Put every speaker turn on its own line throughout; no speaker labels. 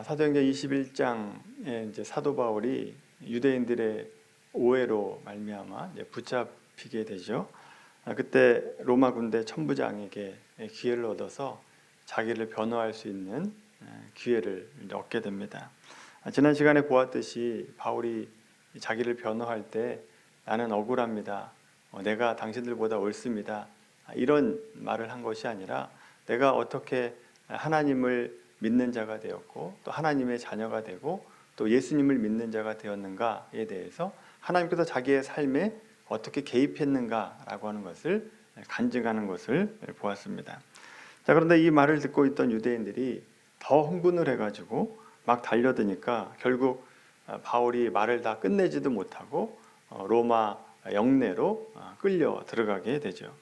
사도행전 21장에 이제 사도 바울이 유대인들의 오해로 말미암아 이제 붙잡히게 되죠. 그때 로마 군대 천부장에게 기회를 얻어서 자기를 변호할 수 있는 기회를 얻게 됩니다. 지난 시간에 보았듯이 바울이 자기를 변호할 때 나는 억울합니다. 내가 당신들보다 옳습니다. 이런 말을 한 것이 아니라 내가 어떻게 하나님을 믿는 자가 되었고 또 하나님의 자녀가 되고 또 예수님을 믿는 자가 되었는가에 대해서 하나님께서 자기의 삶에 어떻게 개입했는가라고 하는 것을 간증하는 것을 보았습니다. 자, 그런데 이 말을 듣고 있던 유대인들이 더 흥분을 해가지고 막 달려드니까 결국 바울이 말을 다 끝내지도 못하고 로마 영내로 끌려 들어가게 되죠.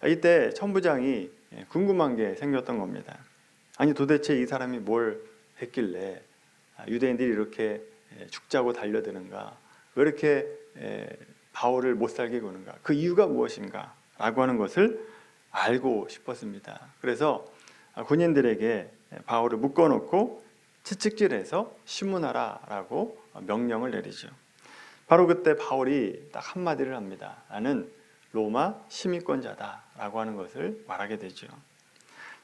이때 천부장이 궁금한 게 생겼던 겁니다. 아니 도대체 이 사람이 뭘 했길래 유대인들이 이렇게 죽자고 달려드는가, 왜 이렇게 바울을 못 살게 구는가, 그 이유가 무엇인가 라고 하는 것을 알고 싶었습니다. 그래서 군인들에게 바울을 묶어놓고 채찍질해서 신문하라 라고 명령을 내리죠. 바로 그때 바울이 딱 한마디를 합니다. 나는 로마 시민권자다 라고 하는 것을 말하게 되죠.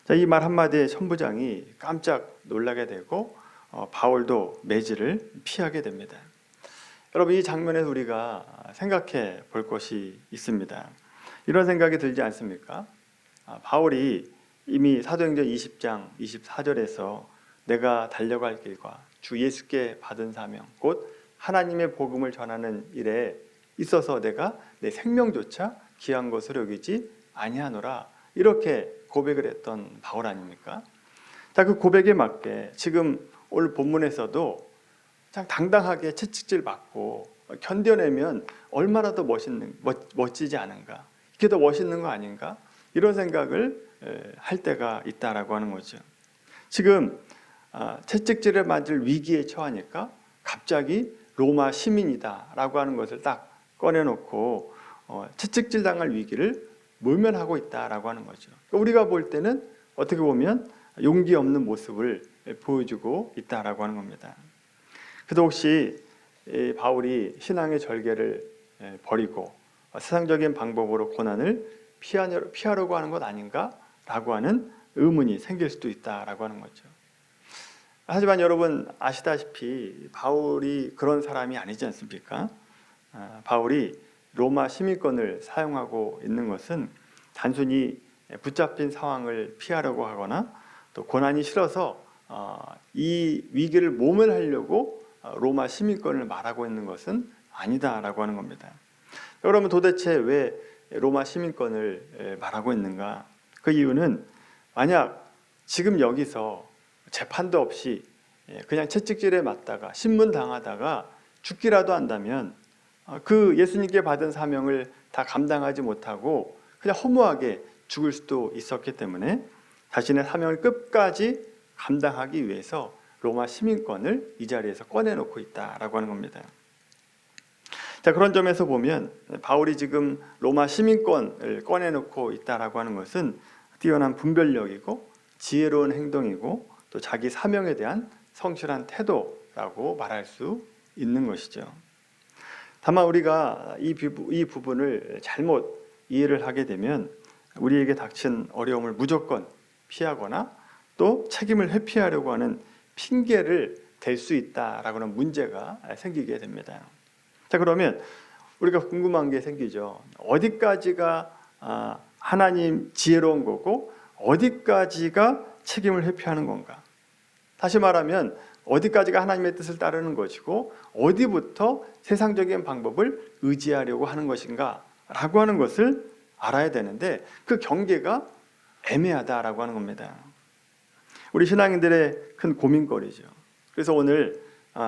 이 말 한마디에 천부장이 깜짝 놀라게 되고 바울도 매질을 피하게 됩니다. 여러분, 이 장면에서 우리가 생각해 볼 것이 있습니다. 이런 생각이 들지 않습니까? 바울이 이미 사도행전 20장 24절에서 내가 달려갈 길과 주 예수께 받은 사명 곧 하나님의 복음을 전하는 일에 있어서 내가 내 생명조차 귀한 것으로 여기지 아니하노라, 이렇게 고백을 했던 바울 아닙니까? 자, 그 고백에 맞게 지금 오늘 본문에서도 참 당당하게 채찍질 받고 견뎌내면 얼마나 더 멋지지 않은가, 이게 더 멋있는 거 아닌가, 이런 생각을 할 때가 있다라고 하는 거죠. 지금 채찍질을 맞을 위기에 처하니까 갑자기 로마 시민이다라고 하는 것을 딱 꺼내놓고 채찍질 당할 위기를 모면하고 있다라고 하는 거죠. 우리가 볼 때는 어떻게 보면 용기 없는 모습을 보여주고 있다라고 하는 겁니다. 그래도 혹시 바울이 신앙의 절개를 버리고 세상적인 방법으로 고난을 피하려고 하는 것 아닌가라고 하는 의문이 생길 수도 있다라고 하는 거죠. 하지만 여러분 아시다시피 바울이 그런 사람이 아니지 않습니까? 바울이 로마 시민권을 사용하고 있는 것은 단순히 붙잡힌 상황을 피하려고 하거나 또 고난이 싫어서 이 위기를 모면하려고 로마 시민권을 말하고 있는 것은 아니다라고 하는 겁니다. 그러면 도대체 왜 로마 시민권을 말하고 있는가? 그 이유는 만약 지금 여기서 재판도 없이 그냥 채찍질에 맞다가 신문당하다가 죽기라도 한다면 그 예수님께 받은 사명을 다 감당하지 못하고 그냥 허무하게 죽을 수도 있었기 때문에 자신의 사명을 끝까지 감당하기 위해서 로마 시민권을 이 자리에서 꺼내놓고 있다라고 하는 겁니다. 자, 그런 점에서 보면 바울이 지금 로마 시민권을 꺼내놓고 있다라고 하는 것은 뛰어난 분별력이고 지혜로운 행동이고 또 자기 사명에 대한 성실한 태도라고 말할 수 있는 것이죠. 다만 우리가 이 부분을 잘못 이해를 하게 되면 우리에게 닥친 어려움을 무조건 피하거나 또 책임을 회피하려고 하는 핑계를 댈 수 있다라고 하는 문제가 생기게 됩니다. 자, 그러면 우리가 궁금한 게 생기죠. 어디까지가 하나님 지혜로운 거고 어디까지가 책임을 회피하는 건가? 다시 말하면 어디까지가 하나님의 뜻을 따르는 것이고 어디부터 세상적인 방법을 의지하려고 하는 것인가 라고 하는 것을 알아야 되는데 그 경계가 애매하다라고 하는 겁니다. 우리 신앙인들의 큰 고민거리죠. 그래서 오늘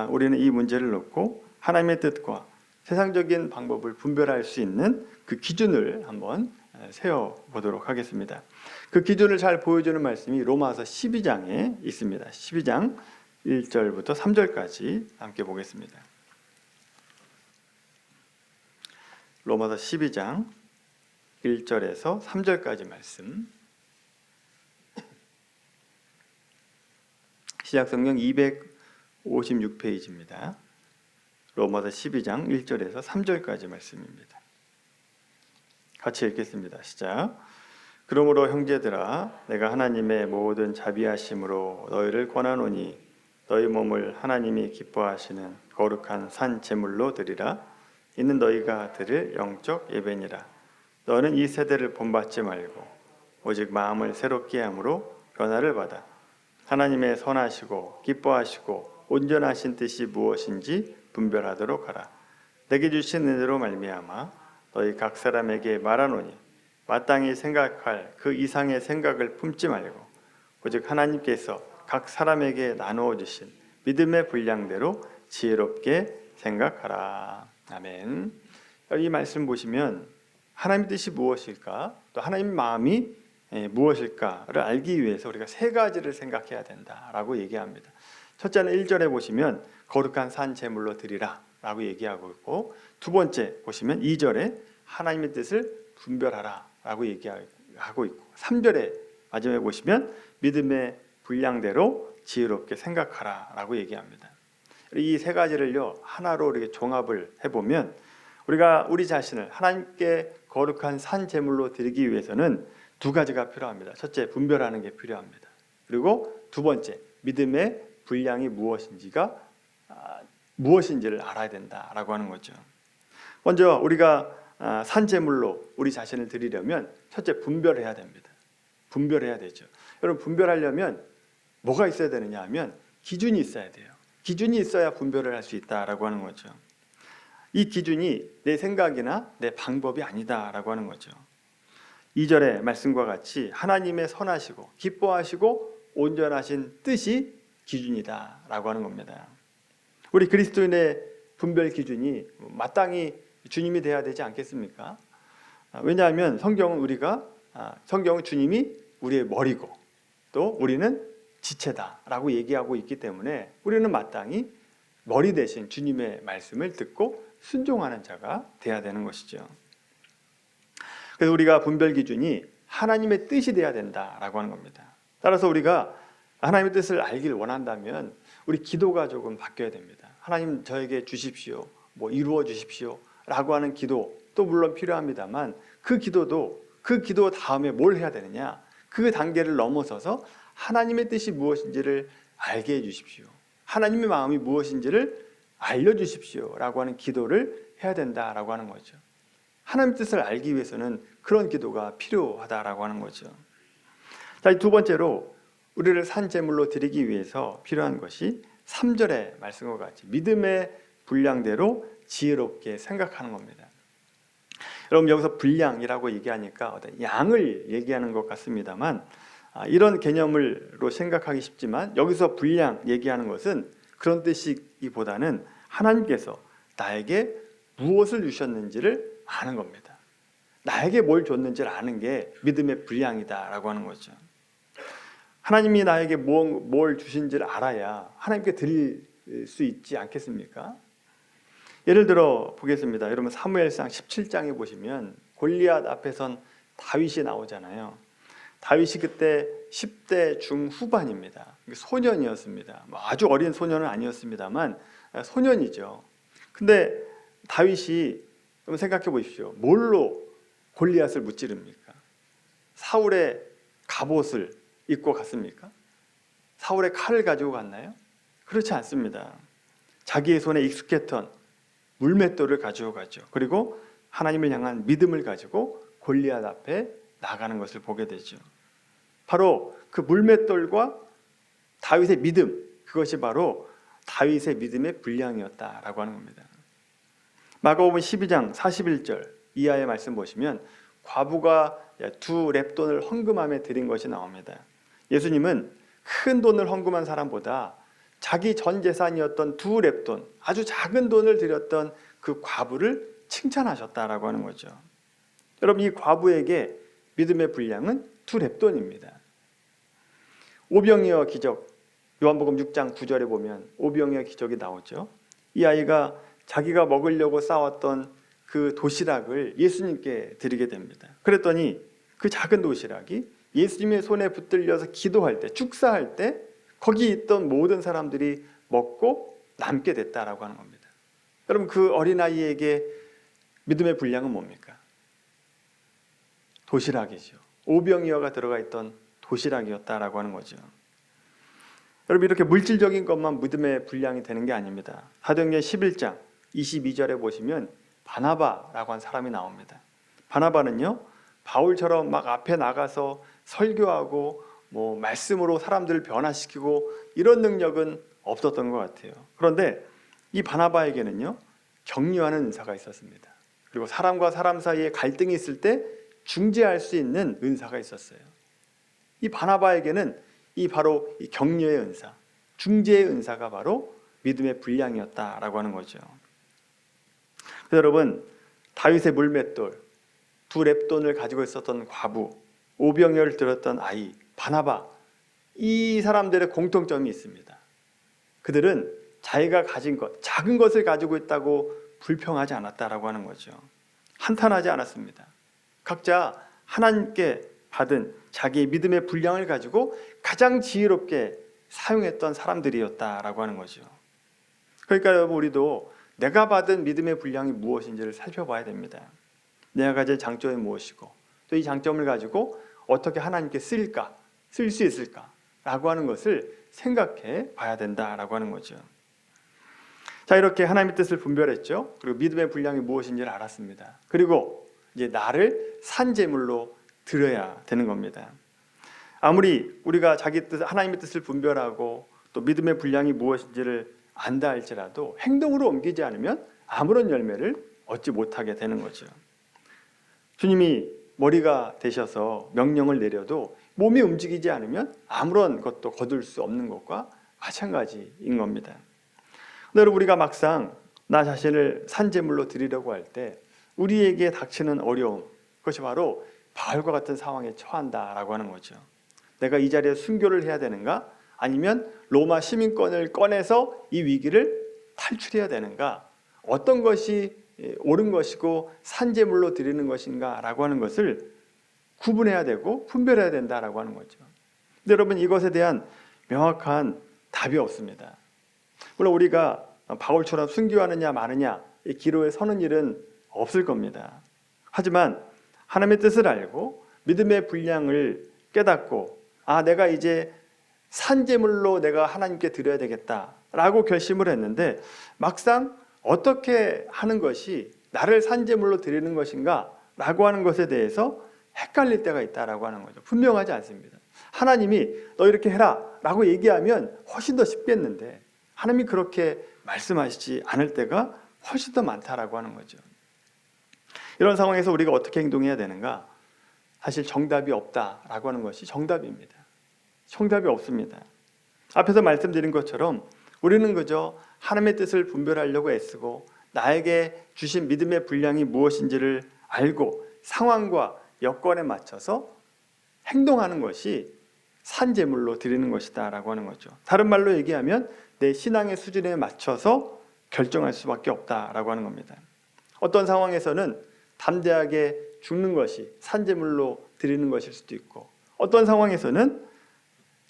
우리는 이 문제를 놓고 하나님의 뜻과 세상적인 방법을 분별할 수 있는 그 기준을 한번 세워보도록 하겠습니다. 그 기준을 잘 보여주는 말씀이 로마서 12장에 있습니다. 12장 1절부터 3절까지 함께 보겠습니다. 로마서 12장 1절에서 3절까지 말씀 신약성경 256페이지입니다. 로마서 12장 1절에서 3절까지 말씀입니다. 같이 읽겠습니다. 시작. 그러므로 형제들아, 내가 하나님의 모든 자비하심으로 너희를 권하노니 너희 몸을 하나님이 기뻐하시는 거룩한 산 제물로 드리라. 이는 너희가 드릴 영적 예배니라. 너는 이 세대를 본받지 말고 오직 마음을 새롭게 함으로 변화를 받아 하나님의 선하시고 기뻐하시고 온전하신 뜻이 무엇인지 분별하도록 하라. 내게 주신 은혜로 말미암아 너희 각 사람에게 말하노니 마땅히 생각할 그 이상의 생각을 품지 말고 오직 하나님께서 각 사람에게 나누어 주신 믿음의 분량대로 지혜롭게 생각하라. 아멘. 이 말씀 보시면 하나님의 뜻이 무엇일까, 또 하나님의 마음이 무엇일까를 알기 위해서 우리가 세 가지를 생각해야 된다라고 얘기합니다. 첫째는 1절에 보시면 거룩한 산 제물로 드리라 라고 얘기하고 있고, 두 번째 보시면 2절에 하나님의 뜻을 분별하라 라고 얘기하고 있고, 3절에 마지막에 보시면 믿음의 분량대로 지혜롭게 생각하라 라고 얘기합니다. 이 세 가지를요 하나로 이렇게 종합을 해보면 우리가 우리 자신을 하나님께 거룩한 산 제물로 드리기 위해서는 두 가지가 필요합니다. 첫째, 분별하는 게 필요합니다. 그리고 두 번째, 믿음의 분량이 무엇인지를 알아야 된다라고 하는 거죠. 먼저 우리가 산 제물로 우리 자신을 드리려면 첫째, 분별해야 됩니다. 분별해야 되죠. 여러분, 분별하려면 뭐가 있어야 되느냐 하면 기준이 있어야 돼요. 기준이 있어야 분별을 할 수 있다라고 하는 거죠. 이 기준이 내 생각이나 내 방법이 아니다라고 하는 거죠. 2절의 말씀과 같이 하나님의 선하시고 기뻐하시고 온전하신 뜻이 기준이다라고 하는 겁니다. 우리 그리스도인의 분별 기준이 마땅히 주님이 돼야 되지 않겠습니까? 왜냐하면 성경은 주님이 우리의 머리고 또 우리는 지체다라고 얘기하고 있기 때문에 우리는 마땅히 머리 대신 주님의 말씀을 듣고 순종하는 자가 돼야 되는 것이죠. 그래서 우리가 분별 기준이 하나님의 뜻이 돼야 된다라고 하는 겁니다. 따라서 우리가 하나님의 뜻을 알길 원한다면 우리 기도가 조금 바뀌어야 됩니다. 하나님, 저에게 주십시오, 이루어 주십시오 라고 하는 기도 또 물론 필요합니다만, 그 기도 다음에 뭘 해야 되느냐, 그 단계를 넘어서서 하나님의 뜻이 무엇인지를 알게 해주십시오, 하나님의 마음이 무엇인지를 알려주십시오 라고 하는 기도를 해야 된다라고 하는 거죠. 하나님의 뜻을 알기 위해서는 그런 기도가 필요하다라고 하는 거죠. 자, 두 번째로 우리를 산 제물로 드리기 위해서 필요한 것이 3절의 말씀과 같이 믿음의 분량대로 지혜롭게 생각하는 겁니다. 여러분, 여기서 분량이라고 얘기하니까 어떤 양을 얘기하는 것 같습니다만, 이런 개념으로 생각하기 쉽지만 여기서 분량 얘기하는 것은 그런 뜻이기보다는 하나님께서 나에게 무엇을 주셨는지를 아는 겁니다. 나에게 뭘 줬는지를 아는 게 믿음의 분량이다라고 하는 거죠. 하나님이 나에게 뭘 주신지를 알아야 하나님께 드릴 수 있지 않겠습니까? 예를 들어 보겠습니다. 여러분, 사무엘상 17장에 보시면 골리앗 앞에 선 다윗이 나오잖아요. 다윗이 그때 10대 중후반입니다. 소년이었습니다. 아주 어린 소년은 아니었습니다만 소년이죠. 근데 다윗이, 한번 생각해 보십시오. 뭘로 골리앗을 무찌릅니까? 사울의 갑옷을 입고 갔습니까? 사울의 칼을 가지고 갔나요? 그렇지 않습니다. 자기의 손에 익숙했던 물맷돌을 가지고 가죠. 그리고 하나님을 향한 믿음을 가지고 골리앗 앞에 나가는 것을 보게 되죠. 바로 그 물맷돌과 다윗의 믿음, 그것이 바로 다윗의 믿음의 분량이었다라고 하는 겁니다. 마가복음 12장 41절 이하의 말씀 보시면 과부가 2렙돈을 헌금함에 드린 것이 나옵니다. 예수님은 큰 돈을 헌금한 사람보다 자기 전 재산이었던 2렙돈, 아주 작은 돈을 드렸던 그 과부를 칭찬하셨다라고 하는 거죠. 여러분, 이 과부에게 믿음의 분량은 2렙돈입니다. 오병이어 기적, 요한복음 6장 9절에 보면 오병이어 기적이 나오죠. 이 아이가 자기가 먹으려고 싸왔던 그 도시락을 예수님께 드리게 됩니다. 그랬더니 그 작은 도시락이 예수님의 손에 붙들려서 기도할 때, 축사할 때 거기 있던 모든 사람들이 먹고 남게 됐다라고 하는 겁니다. 여러분, 그 어린아이에게 믿음의 분량은 뭡니까? 도시락이죠. 오병이어가 들어가 있던 도시락이었다라고 하는 거죠. 여러분, 이렇게 물질적인 것만 믿음의 분량이 되는 게 아닙니다. 사도행전 11장 22절에 보시면 바나바라고 한 사람이 나옵니다. 바나바는요, 바울처럼 막 앞에 나가서 설교하고 말씀으로 사람들을 변화시키고 이런 능력은 없었던 것 같아요. 그런데 이 바나바에게는요, 격려하는 은사가 있었습니다. 그리고 사람과 사람 사이에 갈등이 있을 때 중재할 수 있는 은사가 있었어요. 이 바나바에게는 바로 이 격려의 은사, 중재의 은사가 바로 믿음의 분량이었다라고 하는 거죠. 여러분, 다윗의 물맷돌, 두 렙돈을 가지고 있었던 과부, 오병이어를 들었던 아이, 바나바, 이 사람들의 공통점이 있습니다. 그들은 자기가 가진 것, 작은 것을 가지고 있다고 불평하지 않았다라고 하는 거죠. 한탄하지 않았습니다. 각자 하나님께 받은 자기의 믿음의 분량을 가지고 가장 지혜롭게 사용했던 사람들이었다라고 하는 거죠. 그러니까 여러분, 우리도 내가 받은 믿음의 분량이 무엇인지를 살펴봐야 됩니다. 내가 가질 장점이 무엇이고 또 이 장점을 가지고 어떻게 하나님께 쓸 수 있을까라고 하는 것을 생각해 봐야 된다라고 하는 거죠. 자, 이렇게 하나님의 뜻을 분별했죠. 그리고 믿음의 분량이 무엇인지를 알았습니다. 그리고 이제 나를 산제물로 드려야 되는 겁니다. 아무리 우리가 자기 뜻, 하나님의 뜻을 분별하고 또 믿음의 분량이 무엇인지를 안다 할지라도 행동으로 옮기지 않으면 아무런 열매를 얻지 못하게 되는 거죠. 주님이 머리가 되셔서 명령을 내려도 몸이 움직이지 않으면 아무런 것도 거둘 수 없는 것과 마찬가지인 겁니다. 여러분, 우리가 막상 나 자신을 산제물로 드리려고 할 때 우리에게 닥치는 어려움, 그것이 바로 바울과 같은 상황에 처한다라고 하는 거죠. 내가 이 자리에 순교를 해야 되는가? 아니면 로마 시민권을 꺼내서 이 위기를 탈출해야 되는가? 어떤 것이 옳은 것이고 산제물로 드리는 것인가? 라고 하는 것을 구분해야 되고 분별해야 된다라고 하는 거죠. 근데 여러분, 이것에 대한 명확한 답이 없습니다. 물론 우리가 바울처럼 순교하느냐 마느냐 이 기로에 서는 일은 없을 겁니다. 하지만 하나님의 뜻을 알고 믿음의 분량을 깨닫고 내가 이제 산제물로 내가 하나님께 드려야 되겠다라고 결심을 했는데 막상 어떻게 하는 것이 나를 산제물로 드리는 것인가 라고 하는 것에 대해서 헷갈릴 때가 있다라고 하는 거죠. 분명하지 않습니다. 하나님이 너 이렇게 해라 라고 얘기하면 훨씬 더 쉽겠는데 하나님이 그렇게 말씀하시지 않을 때가 훨씬 더 많다라고 하는 거죠. 이런 상황에서 우리가 어떻게 행동해야 되는가? 사실 정답이 없다라고 하는 것이 정답입니다. 정답이 없습니다. 앞에서 말씀드린 것처럼 우리는 그저 하나님의 뜻을 분별하려고 애쓰고 나에게 주신 믿음의 분량이 무엇인지를 알고 상황과 여건에 맞춰서 행동하는 것이 산제물로 드리는 것이다 라고 하는 거죠. 다른 말로 얘기하면 내 신앙의 수준에 맞춰서 결정할 수밖에 없다라고 하는 겁니다. 어떤 상황에서는 담대하게 죽는 것이 산제물로 드리는 것일 수도 있고 어떤 상황에서는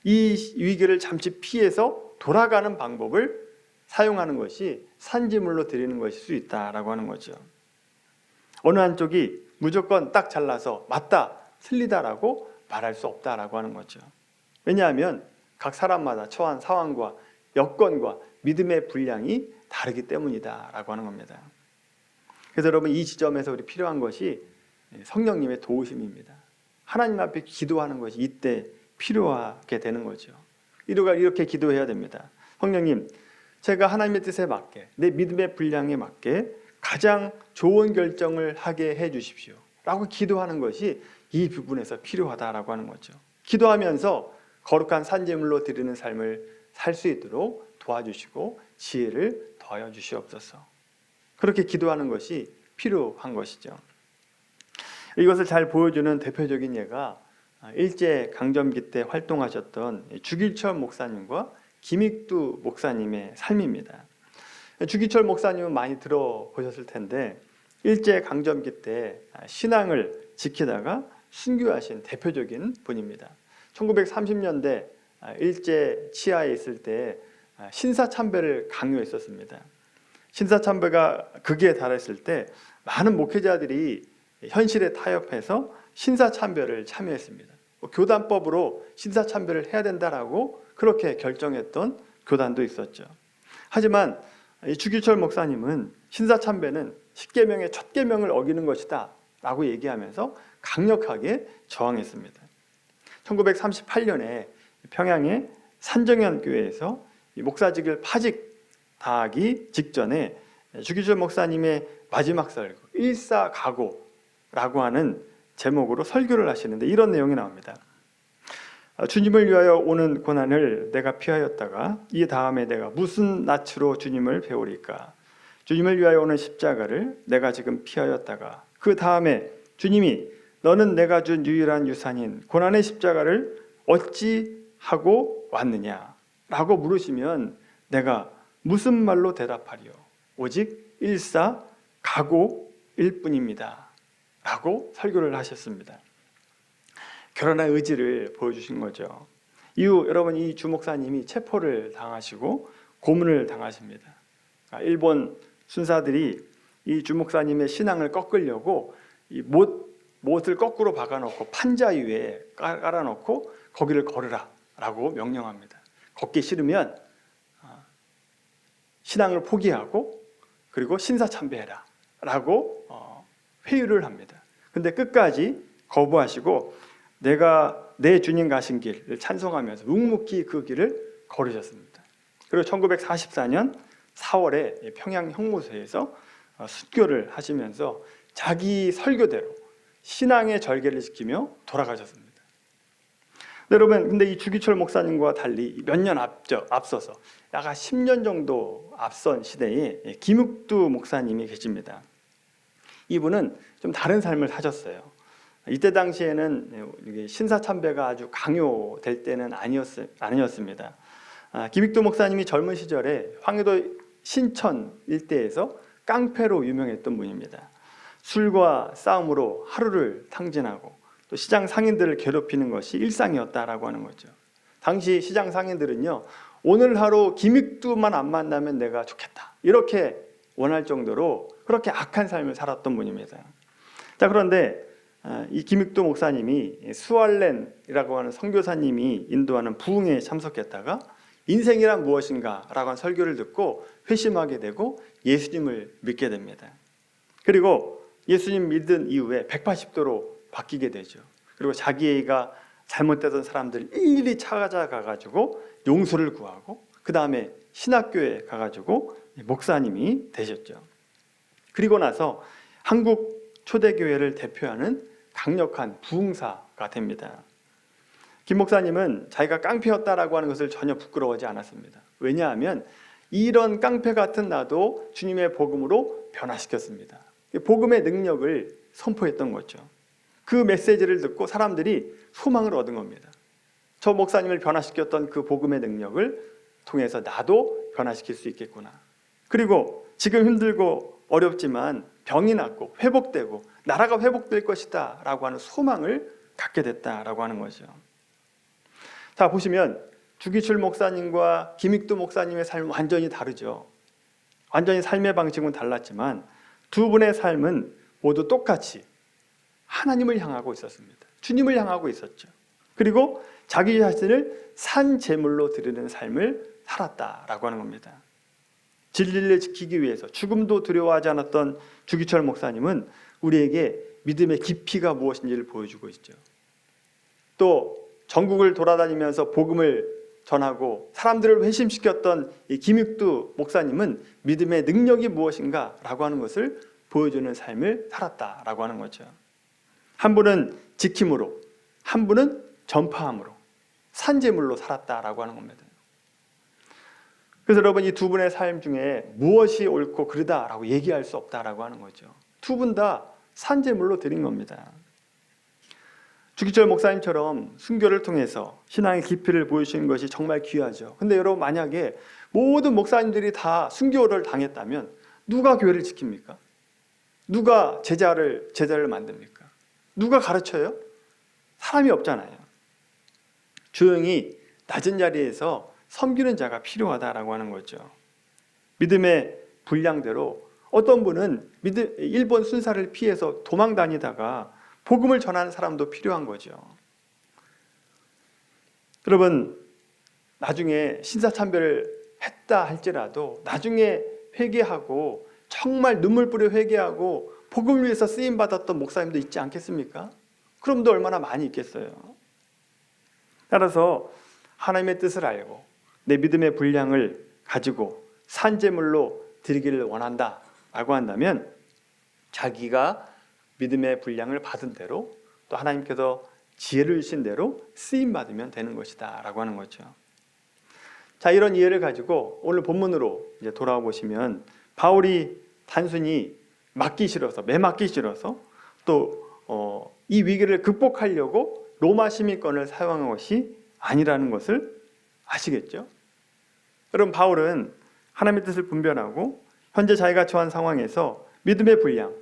이 위기를 잠시 피해서 돌아가는 방법을 사용하는 것이 산제물로 드리는 것일 수 있다라고 하는 거죠. 어느 한쪽이 무조건 딱 잘라서 맞다, 틀리다라고 말할 수 없다라고 하는 거죠. 왜냐하면 각 사람마다 처한 상황과 여건과 믿음의 분량이 다르기 때문이다라고 하는 겁니다. 그래서 여러분, 이 지점에서 우리 필요한 것이 성령님의 도우심입니다. 하나님 앞에 기도하는 것이 이때 필요하게 되는 거죠. 이렇게 기도해야 됩니다. 성령님, 제가 하나님의 뜻에 맞게 내 믿음의 분량에 맞게 가장 좋은 결정을 하게 해 주십시오 라고 기도하는 것이 이 부분에서 필요하다라고 하는 거죠. 기도하면서 거룩한 산제물로 드리는 삶을 살 수 있도록 도와주시고 지혜를 더하여 주시옵소서. 그렇게 기도하는 것이 필요한 것이죠. 이것을 잘 보여주는 대표적인 예가 일제강점기 때 활동하셨던 주기철 목사님과 김익두 목사님의 삶입니다. 주기철 목사님은 많이 들어보셨을 텐데 일제강점기 때 신앙을 지키다가 순교하신 대표적인 분입니다. 1930년대 일제 치하에 있을 때 신사참배를 강요했었습니다. 신사참배가 극에 달했을 때 많은 목회자들이 현실에 타협해서 신사참배를 참여했습니다. 교단법으로 신사참배를 해야 된다라고 그렇게 결정했던 교단도 있었죠. 하지만 이 주기철 목사님은 신사참배는 십계명의 첫 계명을 어기는 것이다 라고 얘기하면서 강력하게 저항했습니다. 1938년에 평양의 산정현 교회에서 목사직을 파직하기 직전에 주기철 목사님의 마지막 설교 일사각오라고 하는 제목으로 설교를 하시는데 이런 내용이 나옵니다. 주님을 위하여 오는 고난을 내가 피하였다가 이 다음에 내가 무슨 낯으로 주님을 배우리까? 주님을 위하여 오는 십자가를 내가 지금 피하였다가 그 다음에 주님이 너는 내가 준 유일한 유산인 고난의 십자가를 어찌 하고 왔느냐? 라고 물으시면 내가 무슨 말로 대답하리요? 오직 일사각오일 뿐입니다. 라고 설교를 하셨습니다. 결혼의 의지를 보여주신 거죠. 이후 여러분 이 주목사님이 체포를 당하시고 고문을 당하십니다. 일본 순사들이 이 주목사님의 신앙을 꺾으려고 이 못을 거꾸로 박아놓고 판자 위에 깔아놓고 거기를 걸으라 라고 명령합니다. 걷기 싫으면 신앙을 포기하고 그리고 신사참배해라 라고 회유를 합니다. 근데 끝까지 거부하시고 내가 내 주님 가신 길을 찬송하면서 묵묵히 그 길을 걸으셨습니다. 그리고 1944년 4월에 평양 형무소에서 순교를 하시면서 자기 설교대로 신앙의 절개를 지키며 돌아가셨습니다. 여러분, 근데 이 주기철 목사님과 달리 몇 년 앞서서 약 10년 정도 앞선 시대에 김욱두 목사님이 계십니다. 이분은 좀 다른 삶을 사셨어요. 이때 당시에는 신사참배가 아주 강요될 때는 아니었습니다. 김익두 목사님이 젊은 시절에 황해도 신천 일대에서 깡패로 유명했던 분입니다. 술과 싸움으로 하루를 탕진하고 또 시장 상인들을 괴롭히는 것이 일상이었다라고 하는 거죠. 당시 시장 상인들은요, 오늘 하루 김익두만 안 만나면 내가 좋겠다 이렇게 원할 정도로 그렇게 악한 삶을 살았던 분입니다. 자, 그런데 이 김익두 목사님이 수알렌이라고 하는 선교사님이 인도하는 부흥회에 참석했다가 인생이란 무엇인가 라고 하는 설교를 듣고 회심하게 되고 예수님을 믿게 됩니다. 그리고 예수님 믿은 이후에 180도로 바뀌게 되죠. 그리고 자기가 잘못되던 사람들 일일이 찾아가가지고 용서를 구하고 그 다음에 신학교에 가가지고 목사님이 되셨죠. 그리고 나서 한국 초대교회를 대표하는 강력한 부흥사가 됩니다. 김 목사님은 자기가 깡패였다라고 하는 것을 전혀 부끄러워하지 않았습니다. 왜냐하면 이런 깡패 같은 나도 주님의 복음으로 변화시켰습니다. 복음의 능력을 선포했던 거죠. 그 메시지를 듣고 사람들이 소망을 얻은 겁니다. 저 목사님을 변화시켰던 그 복음의 능력을 통해서 나도 변화시킬 수 있겠구나. 그리고 지금 힘들고 어렵지만 병이 낫고 회복되고 나라가 회복될 것이다 라고 하는 소망을 갖게 됐다라고 하는 거죠. 자, 보시면 주기철 목사님과 김익두 목사님의 삶은 완전히 다르죠. 완전히 삶의 방식은 달랐지만 두 분의 삶은 모두 똑같이 하나님을 향하고 있었습니다. 주님을 향하고 있었죠. 그리고 자기 자신을 산 제물로 드리는 삶을 살았다라고 하는 겁니다. 진리를 지키기 위해서 죽음도 두려워하지 않았던 주기철 목사님은 우리에게 믿음의 깊이가 무엇인지를 보여주고 있죠. 또 전국을 돌아다니면서 복음을 전하고 사람들을 회심시켰던 이 김익두 목사님은 믿음의 능력이 무엇인가라고 하는 것을 보여주는 삶을 살았다라고 하는 거죠. 한 분은 지킴으로, 한 분은 전파함으로, 산제물로 살았다라고 하는 겁니다. 그래서 여러분 이 두 분의 삶 중에 무엇이 옳고 그르다라고 얘기할 수 없다라고 하는 거죠. 두 분 다 산제물로 드린 겁니다. 주기철 목사님처럼 순교를 통해서 신앙의 깊이를 보여주시는 것이 정말 귀하죠. 근데 여러분 만약에 모든 목사님들이 다 순교를 당했다면 누가 교회를 지킵니까? 누가 제자를 만듭니까? 누가 가르쳐요? 사람이 없잖아요. 조용히 낮은 자리에서 섬기는 자가 필요하다라고 하는 거죠. 믿음의 분량대로 어떤 분은 일본 순사를 피해서 도망 다니다가 복음을 전하는 사람도 필요한 거죠. 여러분, 나중에 신사참배를 했다 할지라도 나중에 회개하고 정말 눈물 뿌려 회개하고 복음을 위해서 쓰임받았던 목사님도 있지 않겠습니까? 그럼도 얼마나 많이 있겠어요. 따라서 하나님의 뜻을 알고 내 믿음의 분량을 가지고 산제물로 드리기를 원한다 라고 한다면 자기가 믿음의 분량을 받은 대로 또 하나님께서 지혜를 주신 대로 쓰임받으면 되는 것이다 라고 하는 거죠. 자, 이런 이해를 가지고 오늘 본문으로 이제 돌아와 보시면 바울이 단순히 매맞기 싫어서 또 이 위기를 극복하려고 로마 시민권을 사용한 것이 아니라는 것을 아시겠죠? 여러분, 바울은 하나님의 뜻을 분별하고 현재 자기가 처한 상황에서 믿음의 분량,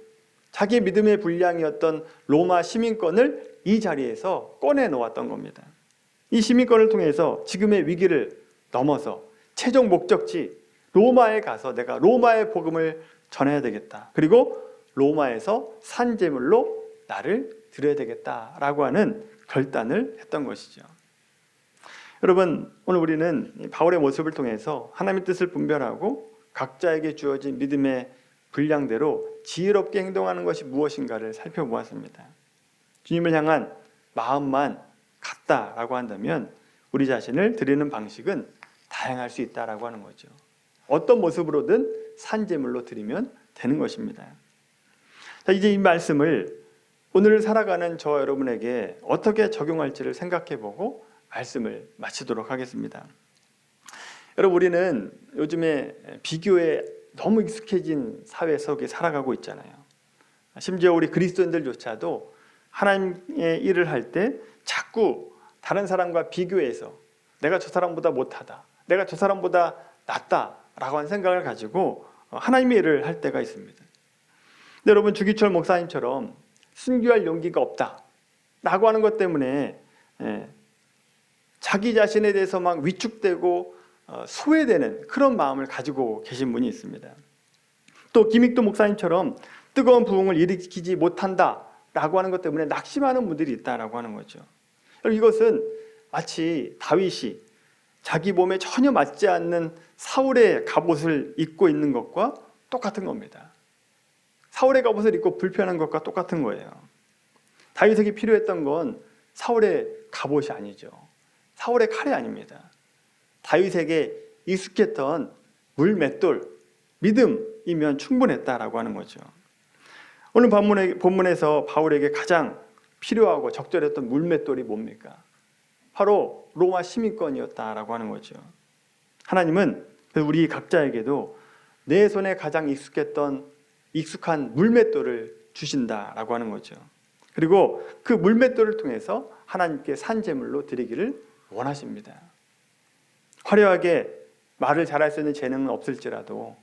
자기의 믿음의 분량이었던 로마 시민권을 이 자리에서 꺼내 놓았던 겁니다. 이 시민권을 통해서 지금의 위기를 넘어서 최종 목적지 로마에 가서 내가 로마의 복음을 전해야 되겠다. 그리고 로마에서 산제물로 나를 드려야 되겠다라고 하는 결단을 했던 것이죠. 여러분, 오늘 우리는 바울의 모습을 통해서 하나님의 뜻을 분별하고 각자에게 주어진 믿음의 분량대로 지혜롭게 행동하는 것이 무엇인가를 살펴보았습니다. 주님을 향한 마음만 같다라고 한다면 우리 자신을 드리는 방식은 다양할 수 있다라고 하는 거죠. 어떤 모습으로든 산제물로 드리면 되는 것입니다. 자, 이제 이 말씀을 오늘 살아가는 저와 여러분에게 어떻게 적용할지를 생각해보고 말씀을 마치도록 하겠습니다. 여러분, 우리는 요즘에 비교에 너무 익숙해진 사회 속에 살아가고 있잖아요. 심지어 우리 그리스도인들조차도 하나님의 일을 할 때 자꾸 다른 사람과 비교해서 내가 저 사람보다 못하다, 내가 저 사람보다 낫다라고 하는 생각을 가지고 하나님의 일을 할 때가 있습니다. 근데 여러분, 주기철 목사님처럼 순교할 용기가 없다라고 하는 것 때문에 자기 자신에 대해서 막 위축되고 소외되는 그런 마음을 가지고 계신 분이 있습니다. 또 김익도 목사님처럼 뜨거운 부흥을 일으키지 못한다라고 하는 것 때문에 낙심하는 분들이 있다라고 하는 거죠. 이것은 마치 다윗이 자기 몸에 전혀 맞지 않는 사울의 갑옷을 입고 있는 것과 똑같은 겁니다. 사울의 갑옷을 입고 불편한 것과 똑같은 거예요. 다윗에게 필요했던 건 사울의 갑옷이 아니죠. 사울의 칼이 아닙니다. 다윗에게 익숙했던 물맷돌, 믿음이면 충분했다라고 하는 거죠. 오늘 본문에서 바울에게 가장 필요하고 적절했던 물맷돌이 뭡니까? 바로 로마 시민권이었다라고 하는 거죠. 하나님은 우리 각자에게도 내 손에 가장 익숙한 물맷돌을 주신다라고 하는 거죠. 그리고 그 물맷돌을 통해서 하나님께 산제물로 드리기를 원하십니다. 화려하게 말을 잘할 수 있는 재능은 없을지라도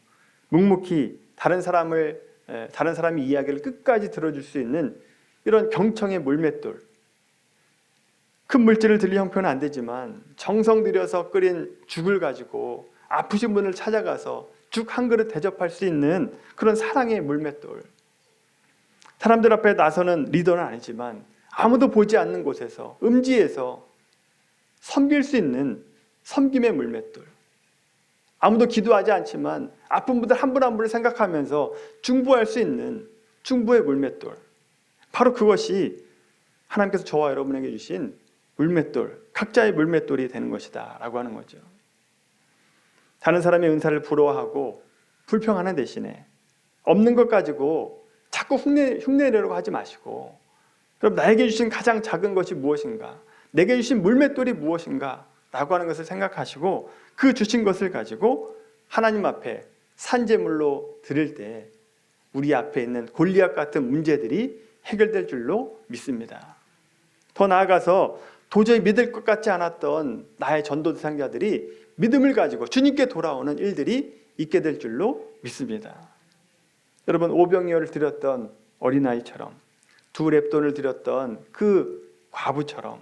묵묵히 다른 사람의 이야기를 끝까지 들어줄 수 있는 이런 경청의 물맷돌, 큰 물질을 드릴 형편은 안 되지만 정성 들여서 끓인 죽을 가지고 아프신 분을 찾아가서 죽 한 그릇 대접할 수 있는 그런 사랑의 물맷돌, 사람들 앞에 나서는 리더는 아니지만 아무도 보지 않는 곳에서 음지에서 섬길 수 있는 섬김의 물맷돌, 아무도 기도하지 않지만 아픈 분들 한 분 한 분을 생각하면서 중보할 수 있는 중보의 물맷돌, 바로 그것이 하나님께서 저와 여러분에게 주신 물맷돌, 각자의 물맷돌이 되는 것이다 라고 하는 거죠. 다른 사람의 은사를 부러워하고 불평하는 대신에 없는 것 가지고 자꾸 흉내내려고 하지 마시고, 그럼 나에게 주신 가장 작은 것이 무엇인가, 내게 주신 물맷돌이 무엇인가 라고 하는 것을 생각하시고 그 주신 것을 가지고 하나님 앞에 산제물로 드릴 때 우리 앞에 있는 골리앗 같은 문제들이 해결될 줄로 믿습니다. 더 나아가서 도저히 믿을 것 같지 않았던 나의 전도 대상자들이 믿음을 가지고 주님께 돌아오는 일들이 있게 될 줄로 믿습니다. 여러분, 오병이어를 드렸던 어린아이처럼, 두 렙돈을 드렸던 그 과부처럼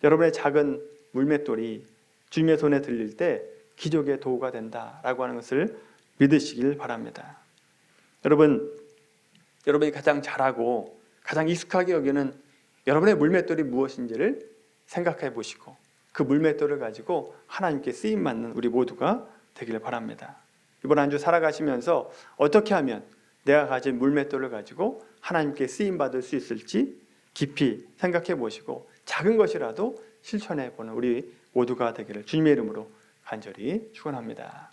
여러분의 작은 물맷돌이 주님의 손에 들릴 때 기적의 도구가 된다라고 하는 것을 믿으시길 바랍니다. 여러분이 가장 잘하고 가장 익숙하게 여기는 여러분의 물맷돌이 무엇인지를 생각해 보시고 그 물맷돌을 가지고 하나님께 쓰임받는 우리 모두가 되기를 바랍니다. 이번 한 주 살아가시면서 어떻게 하면 내가 가진 물맷돌을 가지고 하나님께 쓰임받을 수 있을지 깊이 생각해 보시고 작은 것이라도 실천해 보는 우리 모두가 되기를 주님의 이름으로 간절히 축원합니다.